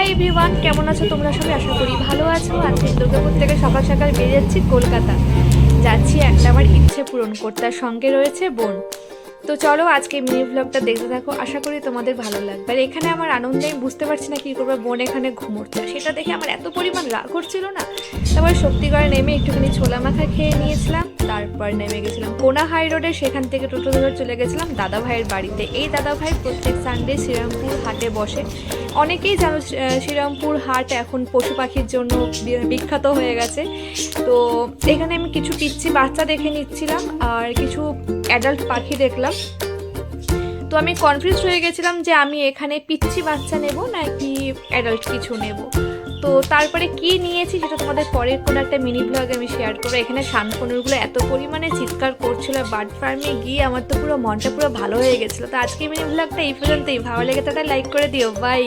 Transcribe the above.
Hi everyone, কেমন আছো তোমরা সবাই? আশা করি ভালো আছো। আজকে দুর্গাপুর থেকে সকাল সকাল বেরিয়ে যাচ্ছি কলকাতা। যাচ্ছি একটা আমার ইচ্ছে পূরণ করতে, আর সঙ্গে রয়েছে বোন। তো চলো আজকে মিনি ব্লগটা দেখতে থাকো, আশা করি তোমাদের ভালো লাগবে। আর এখানে আমার আনন্দে আমি বুঝতে পারছি না কী করবো। বোন এখানে ঘুমোচ্ছে, সেটা দেখে আমার এত পরিমাণ রাগ হচ্ছিল না। তারপর শক্তিগড়ে নেমে একটুখানি ছোলা মাখা খেয়ে নিয়েছিলাম। তারপর নেমে গেছিলাম কোনা হাই রোডে, সেখান থেকে টোটো ধরে চলে গেছিলাম দাদা ভাইয়ের বাড়িতে। এই দাদা ভাই প্রত্যেক সানডে শ্রীরামপুর হাটে বসে। অনেকেই জানো শ্রীরামপুর হাট এখন পশু পাখির জন্য বিখ্যাত হয়ে গেছে। তো এখানে আমি কিছু পিচ্ছি বাচ্চা দেখে নিচ্ছিলাম আর কিছু অ্যাডাল্ট পাখি দেখলাম। তো আমি কনফিউজ হয়ে গেছিলাম যে আমি এখানে পিচ্ছি বাচ্চা নেব নাকি অ্যাডাল্ট কিছু নেব। তো তারপরে কি নিয়েছি সেটা তোমাদের পরের কোনো একটা মিনি ব্লগে আমি শেয়ার করবো। এখানে শানকনুরগুলো এত পরিমাণে চিৎকার করছিল, বার্ড ফার্মে গিয়ে আমার তো পুরো মনটা পুরো ভালো হয়ে গেছিলো। তো আজকে মিনি ব্লগটা এই পর্যন্তই। ভালো লেগে তাহলে লাইক করে দিও। বাই।